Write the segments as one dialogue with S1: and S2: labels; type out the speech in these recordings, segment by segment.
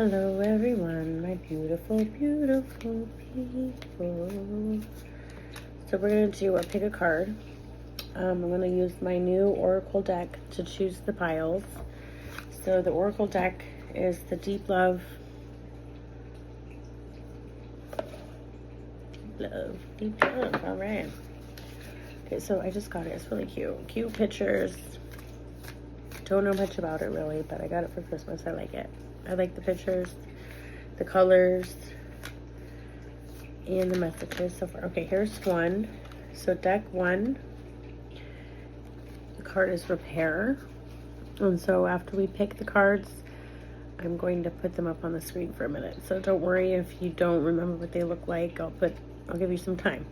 S1: Hello everyone, my beautiful, beautiful people. So we're going to do a pick a card. I'm going to use my new Oracle deck to choose the piles. So the Oracle deck is the Deep Love. Deep Love, alright. Okay, so I just got it. It's really cute. Cute pictures. Don't know much about it really, but I got it for Christmas. I like it. I like the pictures, the colors, and the messages so far. Okay, here's one. So deck one, the card is Repair. And so after we pick the cards, I'm going to put them up on the screen for a minute. So don't worry if you don't remember what they look like. I'll give you some time.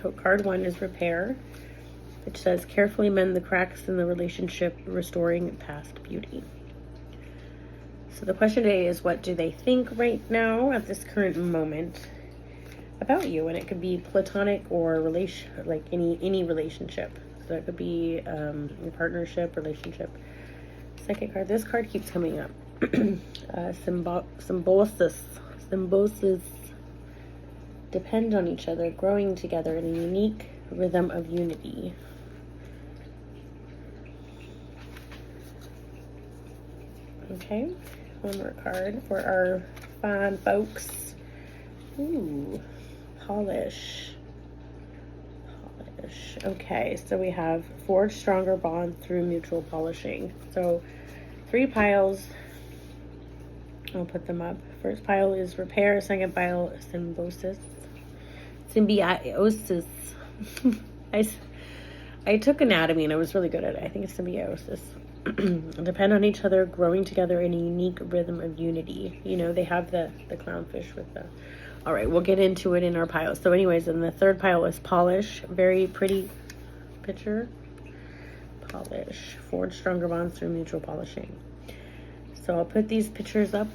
S1: So card one is Repair. It says, carefully mend the cracks in the relationship, restoring past beauty. So the question today is, what do they think right now at this current moment about you? And it could be platonic or like any relationship. So it could be a partnership, relationship. Second card. This card keeps coming up. Symbiosis. Depend on each other, growing together in a unique rhythm of unity. Okay, one more card for our fine folks. Ooh, polish. Okay, so we have forge stronger bond through mutual polishing. So 3 piles. I'll put them up. First pile is Repair. Second pile is Symbiosis. I took anatomy and I was really good at it. I think it's symbiosis. Depend on each other, growing together in a unique rhythm of unity. You know, they have the clownfish with the... All right, we'll get into it in our piles. So anyways, in the third pile is Polish. Very pretty picture. Polish. Forge stronger bonds through mutual polishing. So I'll put these pictures up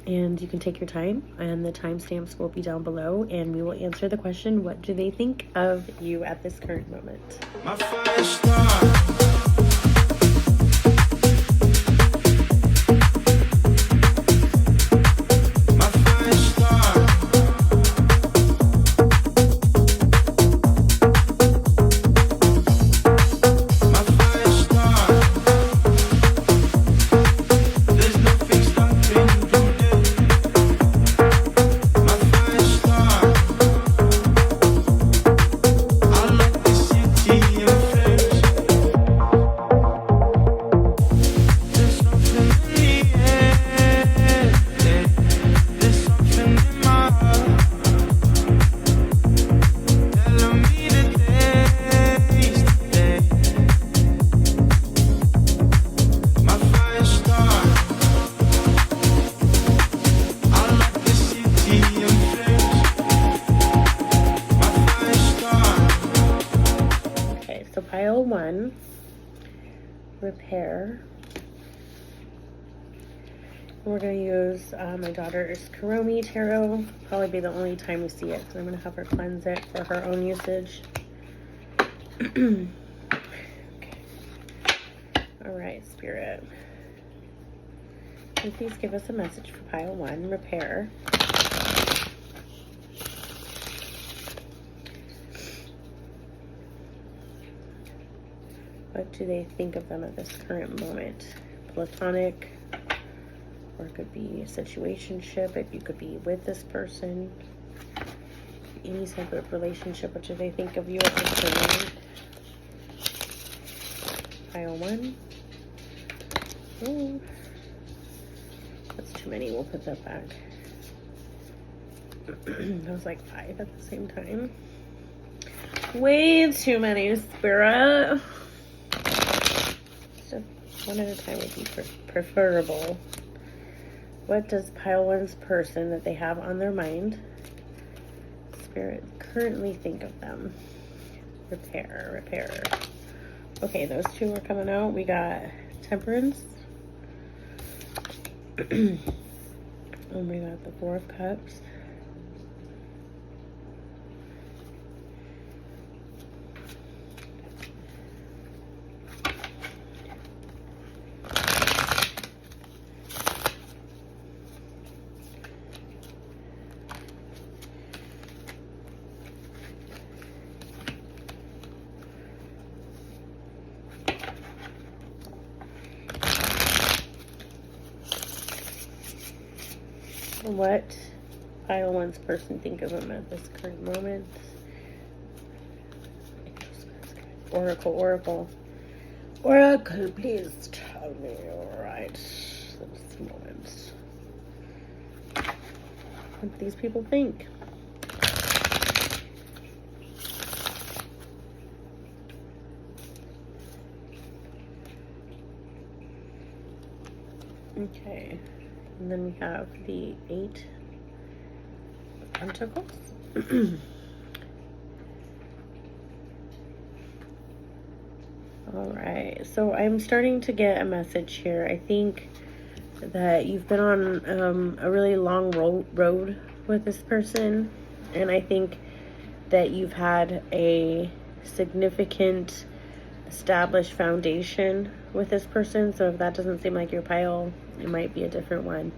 S1: and you can take your time, and the timestamps will be down below, and we will answer the question, what do they think of you at this current moment? My fire star. Pile 1, Repair. We're going to use my daughter's Karomi Tarot. Probably be the only time we see it, because I'm going to have her cleanse it for her own usage. Okay. Alright, Spirit. And please give us a message for Pile 1, Repair. What do they think of them at this current moment? Platonic, or it could be a situationship. If you could be with this person, any type of relationship. What do they think of you at this current moment? Pile 1. Oh, that's too many. We'll put that back. That was like 5 at the same time. Way too many, Spirit. One at a time would be preferable. What does Pile 1's person that they have on their mind, Spirit, currently think of them? Repair. Okay, those two are coming out. We got Temperance. And we got the 4 of Cups. What pile one's person think of them at this current moment? Oracle. Oracle, please tell me, alright, this moment. What do these people think? Okay, and then we have the 8 of Pentacles. All right, so I'm starting to get a message here. I think that you've been on a really long road with this person, and I think that you've had a significant established foundation with this person. So if that doesn't seem like your pile, it might be a different one.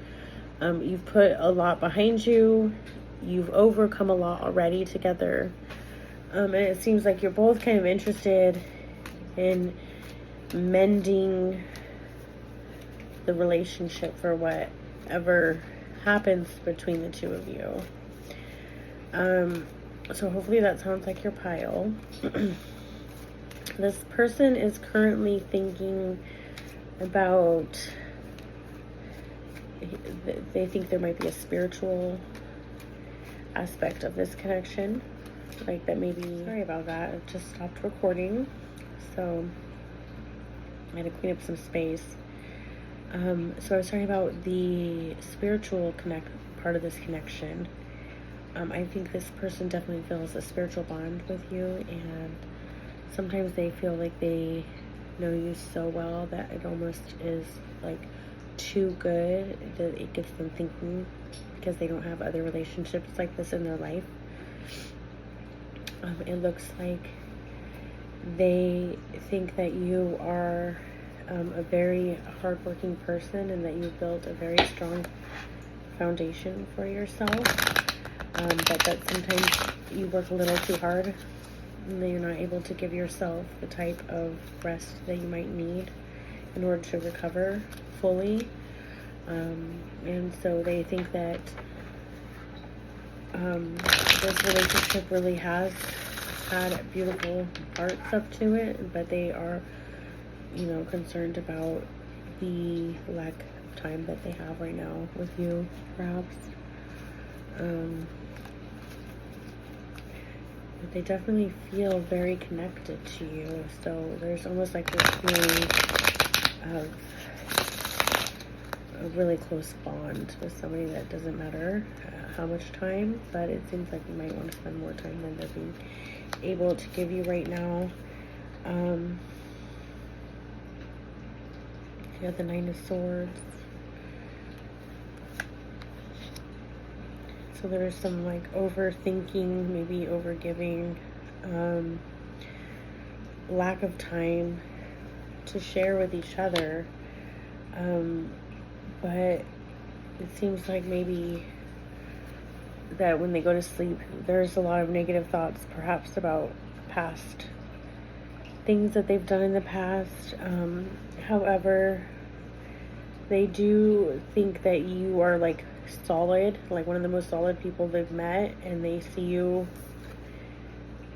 S1: You've put a lot behind you. You've overcome a lot already together. And it seems like you're both kind of interested in mending the relationship for whatever happens between the two of you. So hopefully that sounds like your pile. This person is currently thinking about, they think there might be a spiritual aspect of this connection. Like that maybe, sorry about that, it just stopped recording. So I had to clean up some space. So I was talking about the spiritual part of this connection. I think this person definitely feels a spiritual bond with you, and sometimes they feel like they know you so well that it almost is like too good that it gets them thinking, because they don't have other relationships like this in their life. It looks like they think that you are a very hardworking person, and that you've built a very strong foundation for yourself, but that sometimes you work a little too hard, and that you're not able to give yourself the type of rest that you might need in order to recover fully. And so they think that this relationship really has had beautiful parts up to it, but they are, you know, concerned about the lack of time that they have right now with you, perhaps. But they definitely feel very connected to you, so there's almost like this feeling of a really close bond with somebody that doesn't matter how much time, but it seems like you might want to spend more time than they're being able to give you right now. You have the 9 of Swords. So there's some like overthinking, maybe overgiving, lack of time to share with each other. But it seems like maybe that when they go to sleep, there's a lot of negative thoughts, perhaps about past things that they've done in the past. However, they do think that you are like solid, like one of the most solid people they've met, and they see you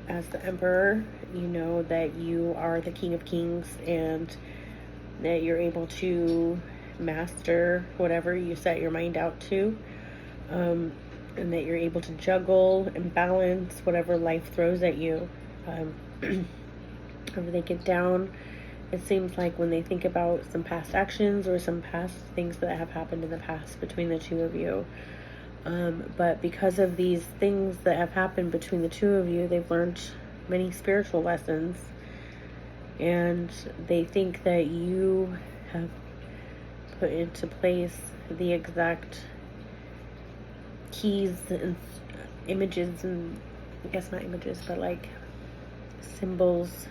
S1: as the Emperor. You know that you are the King of Kings, and that you're able to master whatever you set your mind out to, and that you're able to juggle and balance whatever life throws at you. Whenever they get down, it seems like when they think about some past actions or some past things that have happened in the past between the two of you, but because of these things that have happened between the two of you, they've learned many spiritual lessons, and they think that you have put into place the exact keys and images, and I guess not images, but like symbols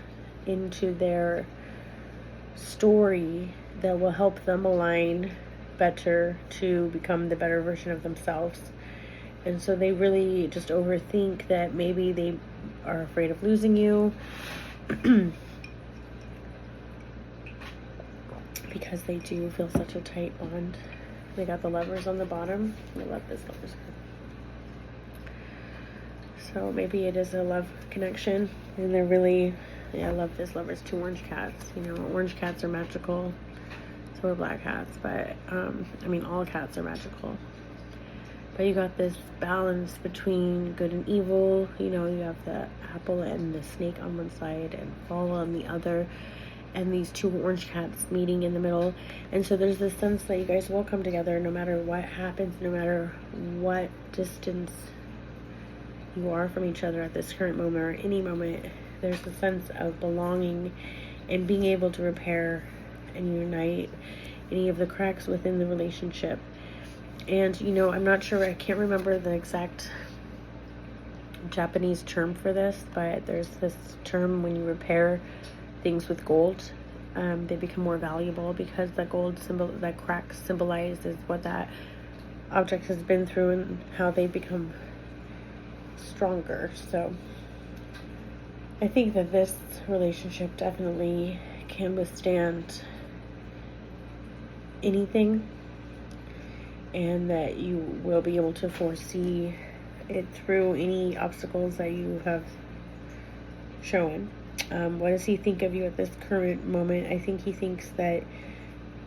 S1: into their story that will help them align better to become the better version of themselves. And so they really just overthink that maybe they are afraid of losing you because they do feel such a tight bond They got the Lovers on the bottom. I love this Lovers card. So maybe it is a love connection, and they're really, yeah, I love this Lovers. 2 orange cats. You know, orange cats are magical. So are black cats, but I mean, all cats are magical. But you got this balance between good and evil. You know, you have the apple and the snake on one side and fall on the other, and these 2 orange cats meeting in the middle. And so there's this sense that you guys will come together no matter what happens, no matter what distance you are from each other at this current moment or any moment. There's a sense of belonging and being able to repair and unite any of the cracks within the relationship. And, you know, I'm not sure, I can't remember the exact Japanese term for this, but there's this term when you repair things with gold, they become more valuable, because the gold symbol, that crack symbolizes what that object has been through and how they become stronger. So I think that this relationship definitely can withstand anything, and that you will be able to foresee it through any obstacles that you have shown. What does he think of you at this current moment? I think he thinks that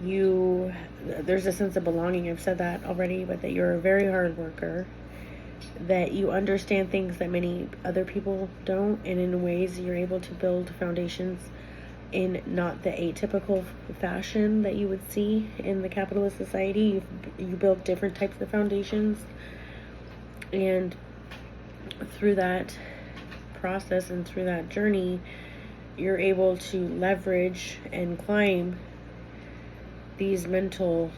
S1: there's a sense of belonging. I've said that already, but that you're a very hard worker, that you understand things that many other people don't, and in ways you're able to build foundations in not the atypical fashion that you would see in the capitalist society. You build different types of foundations, and through that process and through that journey, you're able to leverage and climb these mental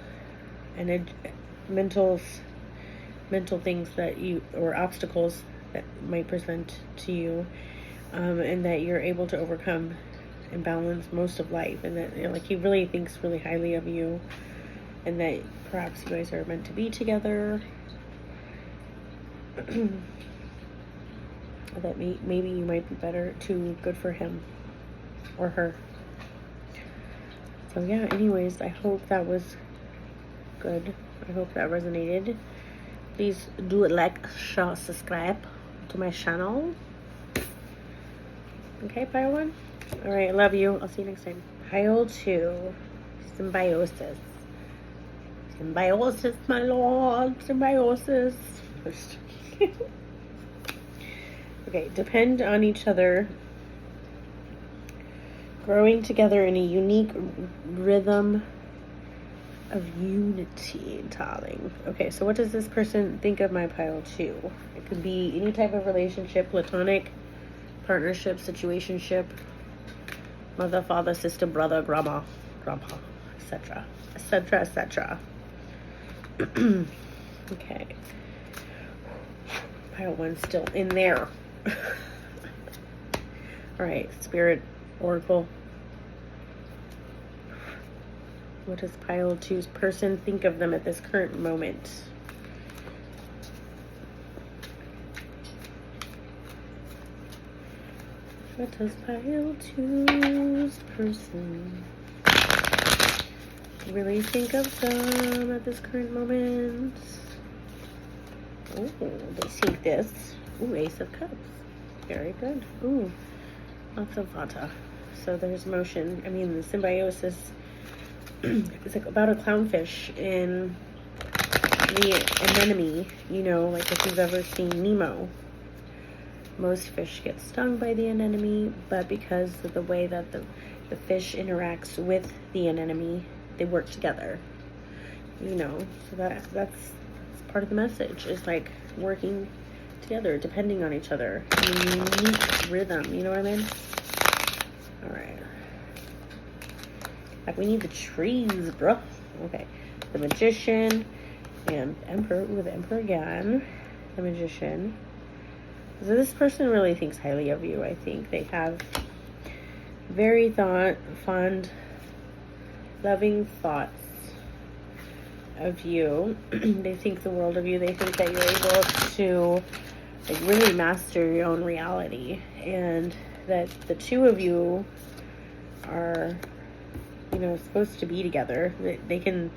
S1: things that you, or obstacles that might present to you, and that you're able to overcome and balance most of life. And that, you know, like, he really thinks really highly of you, and that perhaps you guys are meant to be together. That maybe you might be too good for him or her. So yeah, anyways, I hope that was good. I hope that resonated. Please do like, share, subscribe to my channel. Okay, pile 1. All right, I love you. I'll see you next time. Pile 2, symbiosis. Symbiosis, my lord. Symbiosis. Okay, depend on each other, growing together in a unique rhythm of unity, darling. Okay, so what does this person think of my pile 2? It could be any type of relationship, platonic, partnership, situationship, mother, father, sister, brother, grandma, etc., etc., etc. Okay. Pile 1's still in there. All right, Spirit Oracle. What does pile 2's person think of them at this current moment? What does pile 2's person really think of them at this current moment? Oh, they see this. Ooh, Ace of Cups. Very good. Ooh, lots of vata. So there's motion. I mean, the symbiosis is like about a clownfish in the anemone. You know, like if you've ever seen Nemo. Most fish get stung by the anemone, but because of the way that the fish interacts with the anemone, they work together. You know, so that's part of the message, is like working together, depending on each other in a unique rhythm. You know what I mean? All right. Like, we need the trees, bro. Okay. The Magician and Emperor. Ooh, the Emperor again. The Magician. So this person really thinks highly of you. I think they have very fond, loving thoughts of you. They think the world of you. They think that you're able to, like, really master your own reality, and that the two of you are, you know, supposed to be together. They can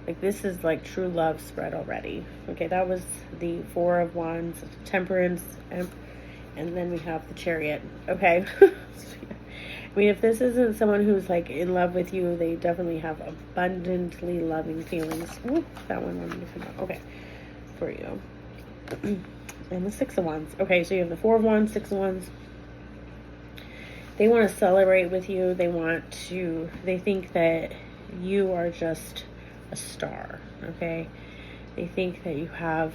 S1: Like, this is like true love spread already. Okay, that was the Four of Wands, Temperance, and then we have the Chariot. Okay. I mean, if this isn't someone who's like in love with you, they definitely have abundantly loving feelings. Ooh, that one wanted to come out. Okay, for you. And the Six of Wands. Okay, so you have the Four of Wands, Six of Wands. They want to celebrate with you. They think that you are just a star, okay? They think that you have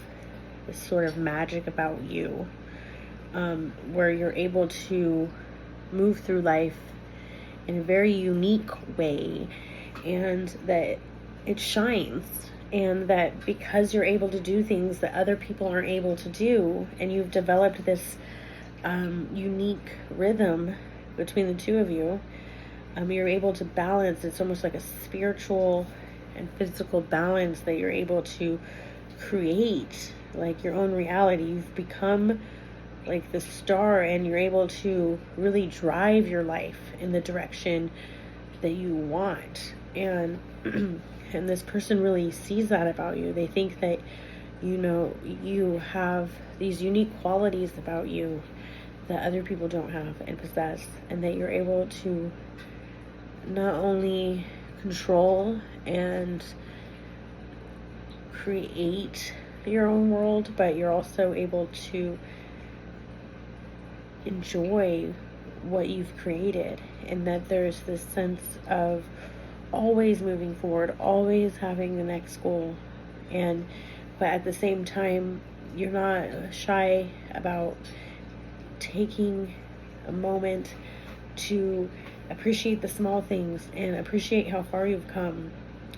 S1: this sort of magic about you, where you're able to move through life in a very unique way, and that it shines, and that because you're able to do things that other people aren't able to do, and you've developed this unique rhythm between the two of you, you're able to balance. It's almost like a spiritual and physical balance that you're able to create, like your own reality. You've become like the star, and you're able to really drive your life in the direction that you want. And and this person really sees that about you. They think that, you know, you have these unique qualities about you that other people don't have and possess, and that you're able to not only control and create your own world, but you're also able to enjoy what you've created, and that there's this sense of always moving forward, always having the next goal. But at the same time, you're not shy about taking a moment to appreciate the small things and appreciate how far you've come,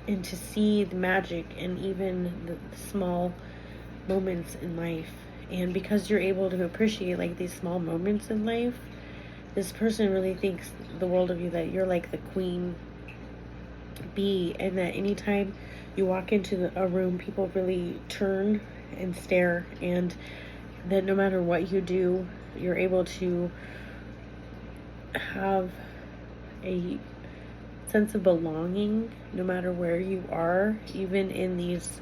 S1: and to see the magic in even the small moments in life. And because you're able to appreciate like these small moments in life, this person really thinks the world of you, that you're like the queen bee, and that anytime you walk into a room, people really turn and stare, and that no matter what you do, you're able to have a sense of belonging no matter where you are, even in these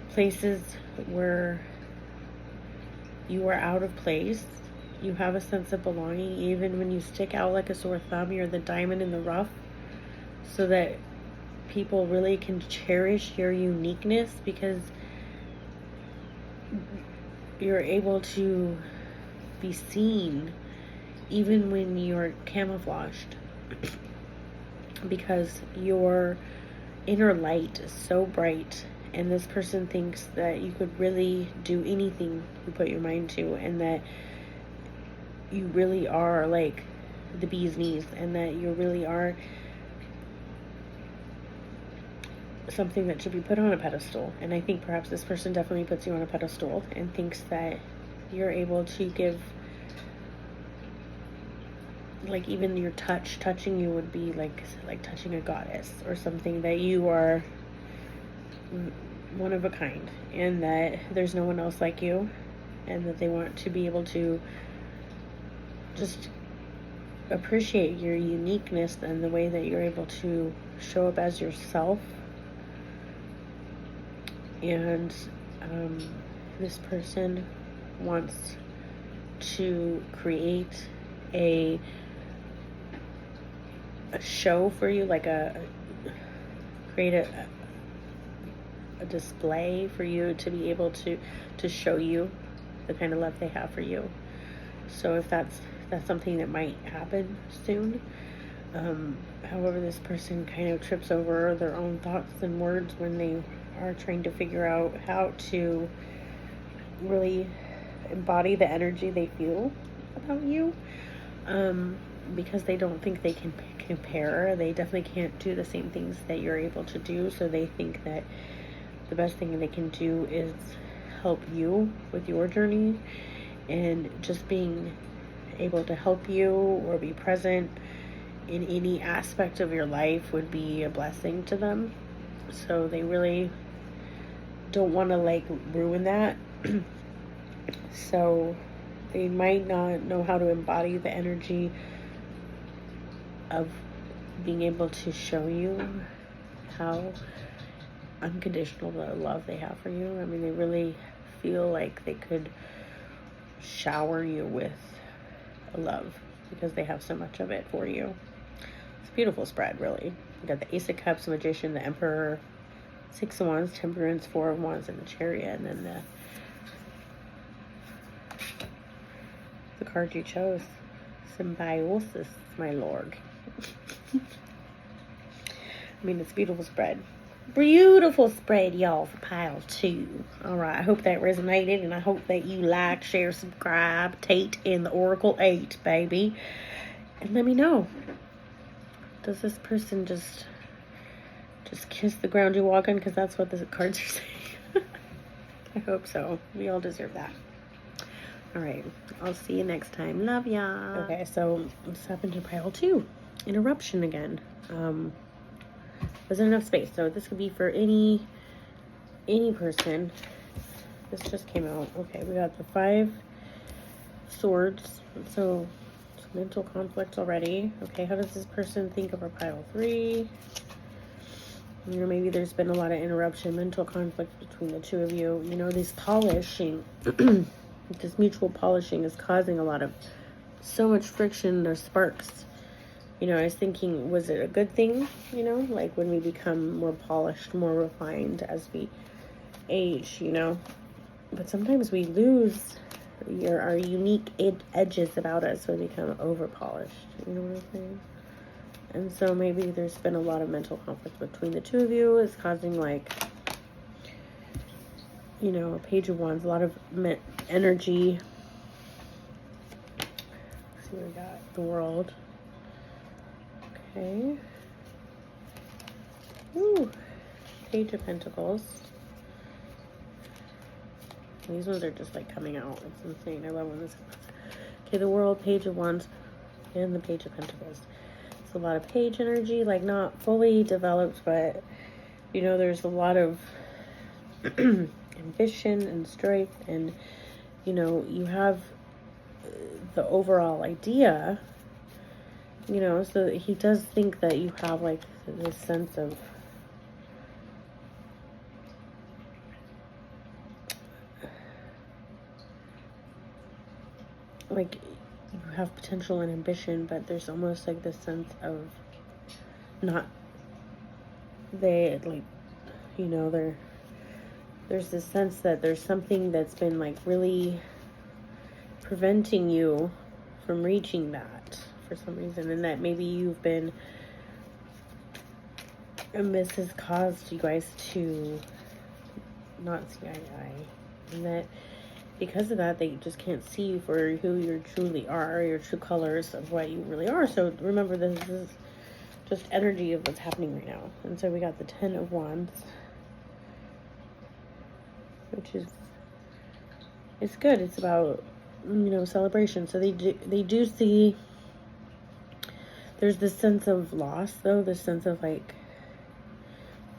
S1: places where you are out of place. You have a sense of belonging even when you stick out like a sore thumb. You're the diamond in the rough, so that people really can cherish your uniqueness, because you're able to be seen even when you're camouflaged, because your inner light is so bright, and this person thinks that you could really do anything you put your mind to, and that you really are like the bee's knees, and that you really are something that should be put on a pedestal. And I think perhaps this person definitely puts you on a pedestal and thinks that you're able to give, like, even your touching you would be like touching a goddess or something, that you are one of a kind, and that there's no one else like you, and that they want to be able to just appreciate your uniqueness and the way that you're able to show up as yourself. And this person wants to create a show for you, like create a display for you to be able to show you the kind of love they have for you. So if that's something that might happen soon. However, this person kind of trips over their own thoughts and words when they are trying to figure out how to really embody the energy they feel about you, because they don't think they can compare. They definitely can't do the same things that you're able to do, so they think that the best thing they can do is help you with your journey, and just being able to help you or be present in any aspect of your life would be a blessing to them. So they really don't want to like ruin that. So they might not know how to embody the energy of being able to show you how unconditional love they have for you. I mean, they really feel like they could shower you with love because they have so much of it for you. It's a beautiful spread, really. You got the Ace of Cups, Magician, the Emperor, Six of Wands, Temperance, Four of Wands, and the Chariot, and then the card you chose, Symbiosis, my lord. I mean, it's a beautiful spread. Beautiful spread, y'all, for pile 2. All right, I hope that resonated, and I hope that you like, share, subscribe. Tate in the Oracle 8, baby. And let me know. Does this person just kiss the ground you walk on? Because that's what the cards are saying. I hope so. We all deserve that. All right, I'll see you next time. Love ya. Okay, so let's hop into pile 2. Interruption again. Wasn't enough space, so this could be for any person. This just came out. Okay, we got the 5 swords. So it's mental conflict already. Okay, how does this person think of our pile 3? You know, maybe there's been a lot of interruption, mental conflict between the two of you. You know, this polishing, this mutual polishing is causing a lot of, so much friction. There's sparks. You know, I was thinking, was it a good thing? You know, like when we become more polished, more refined as we age, you know. But sometimes we lose our unique edges about us when we become over polished. You know what I'm saying? And so maybe there's been a lot of mental conflict between the two of you. It's causing, like, you know, a Page of Wands, a lot of energy. Let's see what we got. The World. Okay. Ooh. Page of Pentacles. These ones are just, like, coming out. It's insane. I love when this happens. Okay, the World, Page of Wands, and the Page of Pentacles. A lot of page energy, like not fully developed, but you know, there's a lot of ambition and strength, and you know, you have the overall idea, you know, so he does think that you have like this sense of like you have potential and ambition, but there's almost like this sense of not, they like, you know, there's this sense that there's something that's been like really preventing you from reaching that for some reason, and that maybe you've been, and this has caused you guys to not see eye to eye, and that because of that, they just can't see you for who you truly are, your true colors of what you really are. So remember, this is just energy of what's happening right now. And so we got the 10 of Wands, which is, it's good. It's about, you know, celebration. So they do see, there's this sense of loss, though, this sense of like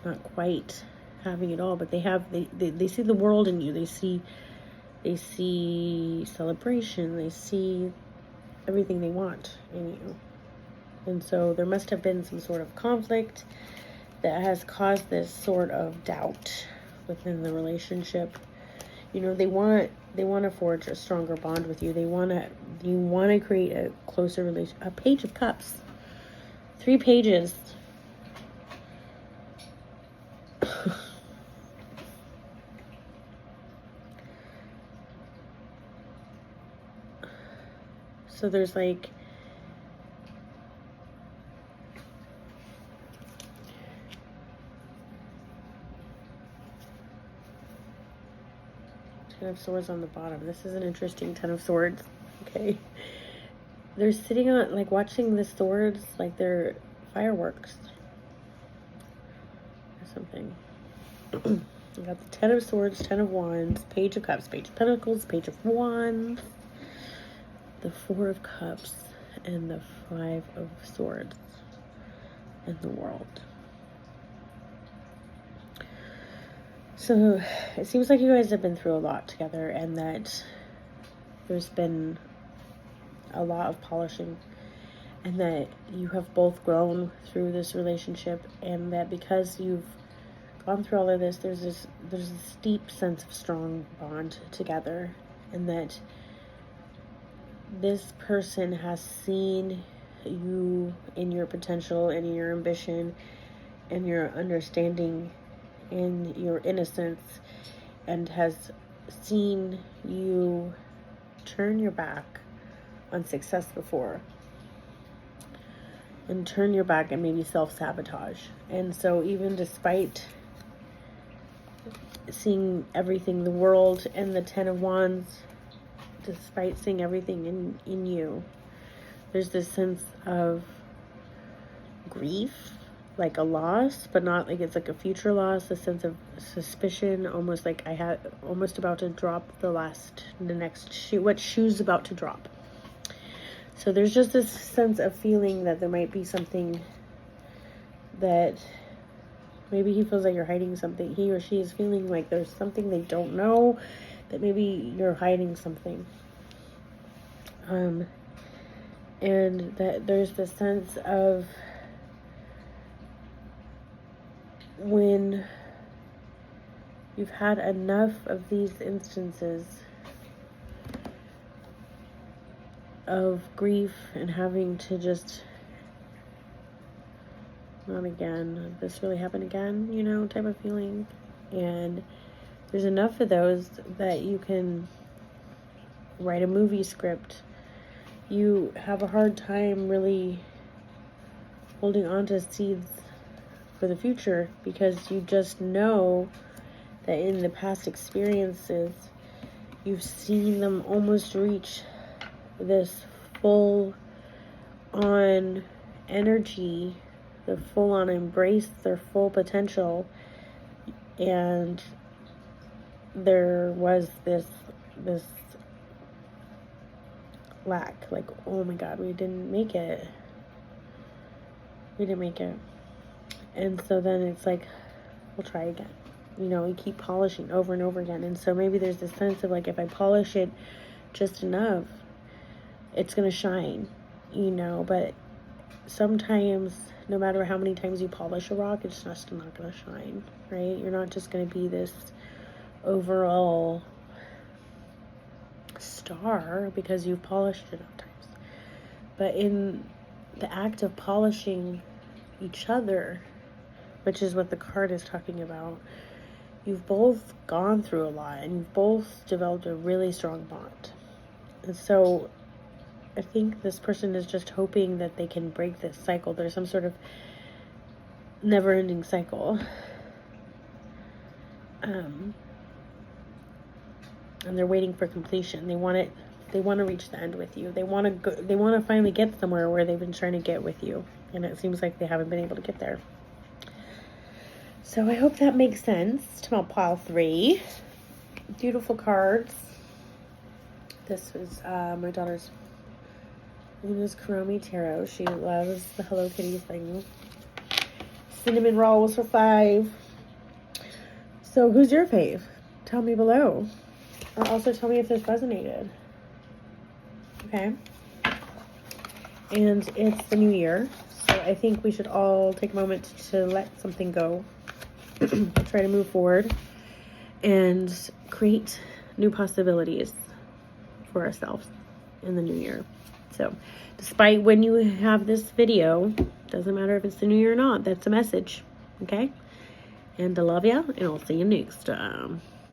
S1: not quite having it all, but they have, they see the world in you. They see celebration. They see everything they want in you. And so there must have been some sort of conflict that has caused this sort of doubt within the relationship. You know, they want to forge a stronger bond with you. You want to create a closer relation. A Page of Cups. 3 pages. So there's like, Ten of Swords on the bottom. This is an interesting Ten of Swords. Okay. They're sitting on, like, watching the swords like they're fireworks or something. We got the 10 of Swords, 10 of Wands, Page of Cups, Page of Pentacles, Page of Wands, the 4 of Cups, and the 5 of Swords, and the World. So it seems like you guys have been through a lot together, and that there's been a lot of polishing, and that you have both grown through this relationship, and that because you've gone through all of this, there's a deep sense of strong bond together, and that this person has seen you in your potential and in your ambition and your understanding and your innocence, and has seen you turn your back on success before, and turn your back and maybe self-sabotage. And so even despite seeing everything, the world and the Ten of Wands, despite seeing everything in you, there's this sense of grief, like a loss, but not like it's like a future loss, a sense of suspicion, almost like almost about to drop the next shoe, what shoe's about to drop. So there's just this sense of feeling that there might be something that maybe he feels like you're hiding something. He or she is feeling like there's something they don't know, that maybe you're hiding something. And that there's this sense of when you've had enough of these instances of grief and having to just, not again, this really happened again, you know, type of feeling. And there's enough of those that you can write a movie script. You have a hard time really holding on to seeds for the future, because you just know that in the past experiences you've seen them almost reach this full on energy, the full on embrace their full potential, and there was this lack, like, oh my god, we didn't make it. And so then it's like, we'll try again. You know, you keep polishing over and over again. And so maybe there's this sense of like, if I polish it just enough, it's going to shine, you know. But sometimes, no matter how many times you polish a rock, it's just not going to shine, right? You're not just going to be this overall star because you've polished it enough times. But in the act of polishing each other, which is what the card is talking about, you've both gone through a lot and you've both developed a really strong bond. And so I think this person is just hoping that they can break this cycle. There's some sort of never-ending cycle. And they're waiting for completion. They want to reach the end with you. They want to finally get somewhere where they've been trying to get with you. And it seems like they haven't been able to get there. So I hope that makes sense to my pile 3. Beautiful cards. This was my daughter's Luna's Kuromi Tarot. She loves the Hello Kitty thing. Cinnamon rolls for 5. So who's your fave? Tell me below. Or also tell me if this resonated. Okay. And it's the new year. So I think we should all take a moment to let something go. Try to move forward and create new possibilities for ourselves in the new year. So despite when you have this video, doesn't matter if it's the new year or not, that's a message. Okay? And I love ya, and I'll see you next time.